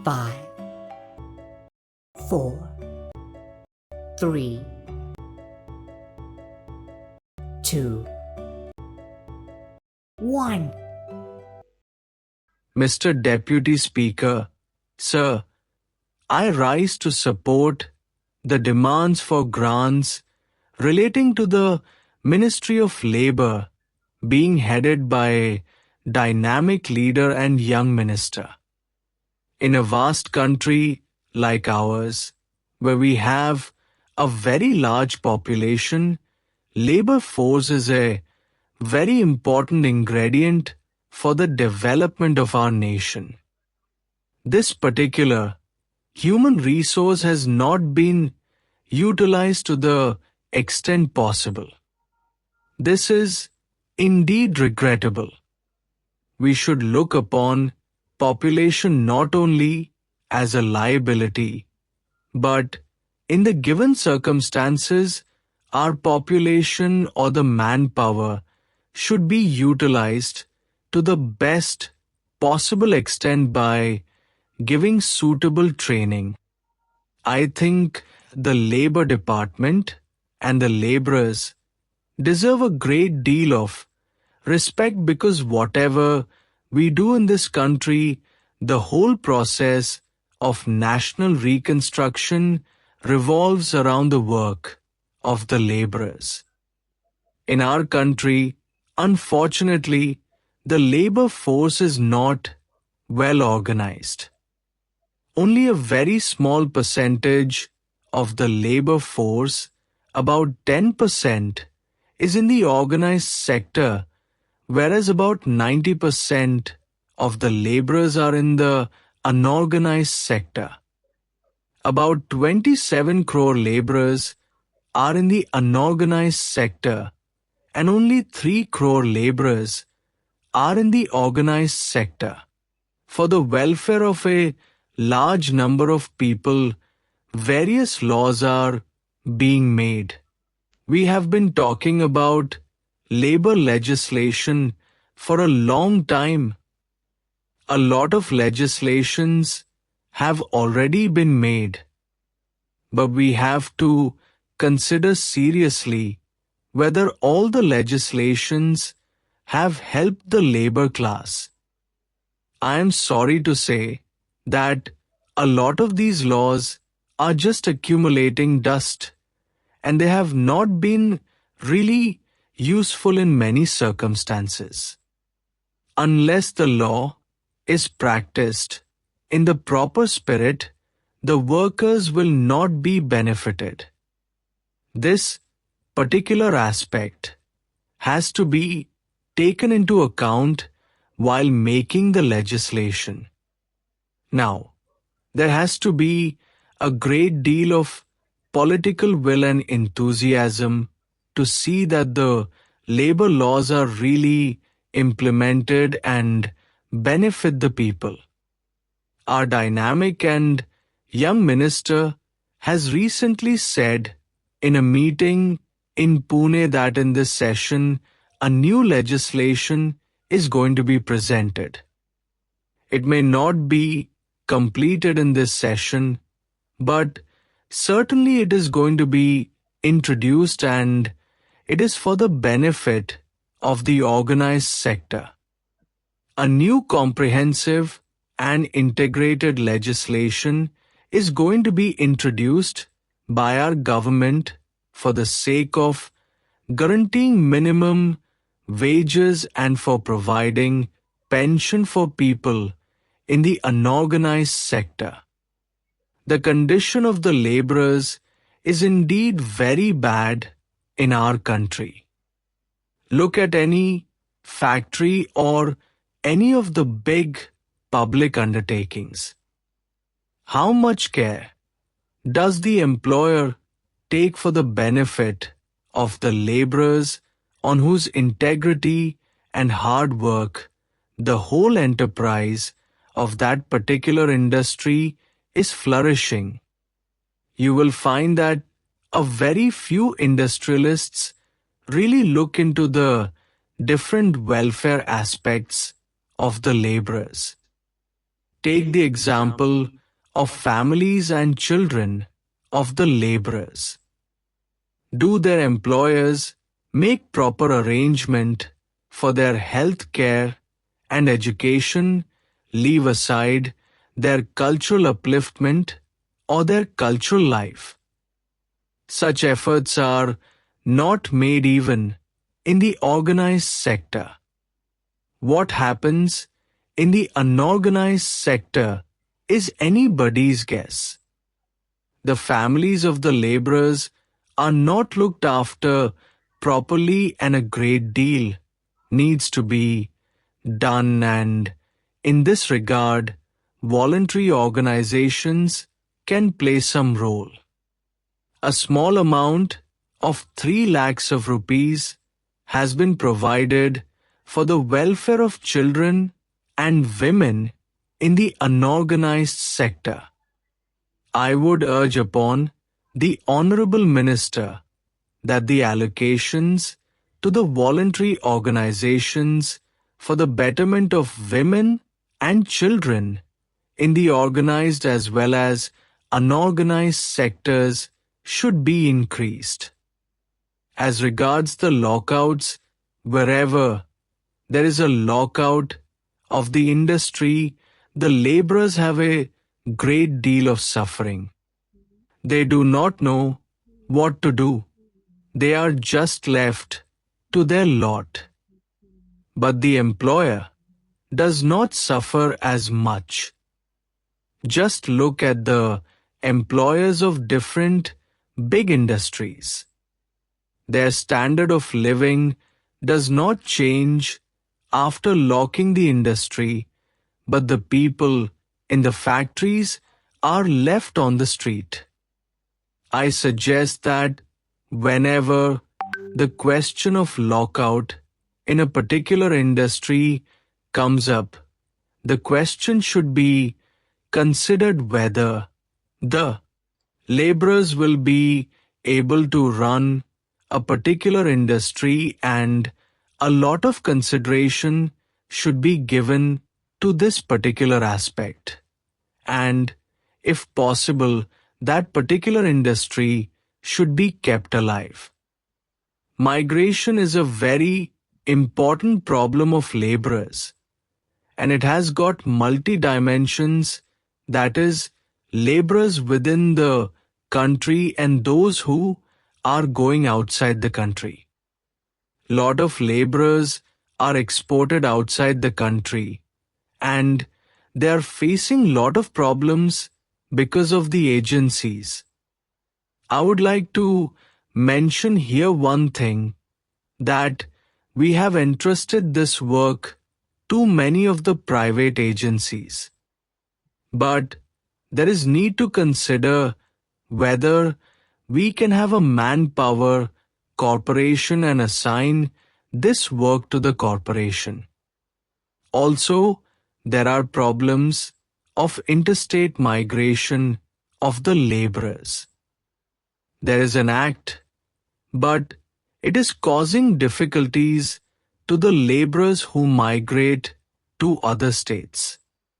5, 4, 3, 2, 1. Mr. Deputy Speaker, Sir, I rise to support the demands for grants relating to the Ministry of Labour being headed by a dynamic leader and young minister. In a vast country like ours, where we have a very large population, labor force is a very important ingredient for the development of our nation. This particular human resource has not been utilized to the extent possible. This is indeed regrettable. We should look upon population not only as a liability, but in the given circumstances, our population or the manpower should be utilized to the best possible extent by giving suitable training. I think the Labor Department and the laborers deserve a great deal of respect because whatever we do in this country, the whole process of national reconstruction revolves around the work of the laborers. In our country, unfortunately, the labor force is not well organized. Only a very small percentage of the labor force, about 10%, is in the organized sector, whereas about 90% of the laborers are in the unorganized sector. About 27 crore laborers are in the unorganized sector, and only 3 crore laborers are in the organized sector. For the welfare of a large number of people, various laws are being made. We have been talking about labor legislation for a long time. A lot of legislations have already been made, but we have to consider seriously whether all the legislations have helped the labor class. I am sorry to say that a lot of these laws are just accumulating dust, and they have not been really useful in many circumstances. Unless the law is practiced in the proper spirit, the workers will not be benefited. This particular aspect has to be taken into account while making the legislation. Now, there has to be a great deal of political will and enthusiasm to see that the labor laws are really implemented and benefit the people. Our dynamic and young minister has recently said in a meeting in Pune that in this session, a new legislation is going to be presented. It may not be completed in this session, but certainly it is going to be introduced and it is for the benefit of the organized sector. A new comprehensive and integrated legislation is going to be introduced by our government for the sake of guaranteeing minimum wages and for providing pension for people in the unorganized sector. The condition of the laborers is indeed very bad in our country. Look at any factory or any of the big public undertakings. How much care does the employer take for the benefit of the laborers on whose integrity and hard work the whole enterprise of that particular industry is flourishing? You will find that a very few industrialists really look into the different welfare aspects of the laborers. Take the example of families and children of the laborers. Do their employers make proper arrangement for their health care and education, leave aside their cultural upliftment or their cultural life? Such efforts are not made even in the organized sector. What happens in the unorganized sector is anybody's guess. The families of the laborers are not looked after properly, and a great deal needs to be done, and in this regard, voluntary organizations can play some role. A small amount of 3 lakhs of rupees has been provided for the welfare of children and women in the unorganized sector. I would urge upon the Honorable Minister that the allocations to the voluntary organizations for the betterment of women and children in the organized as well as unorganized sectors should be increased. As regards the lockouts, wherever there is a lockout of the industry, the laborers have a great deal of suffering. They do not know what to do. They are just left to their lot. But the employer does not suffer as much. Just look at the employers of different big industries. Their standard of living does not change after locking the industry, but the people in the factories are left on the street. I suggest that whenever the question of lockout in a particular industry comes up, the question should be considered whether the laborers will be able to run a particular industry, and a lot of consideration should be given to this particular aspect. And if possible, that particular industry should be kept alive. Migration is a very important problem of laborers, and it has got multi-dimensions, that is, laborers within the country and those who are going outside the country. Lot of laborers are exported outside the country, and they are facing lot of problems because of the agencies. I would like to mention here one thing, that we have entrusted this work to many of the private agencies. But there is need to consider whether we can have a manpower corporation and assign this work to the corporation. Also, there are problems of interstate migration of the laborers. There is an act, but it is causing difficulties to the laborers who migrate to other states.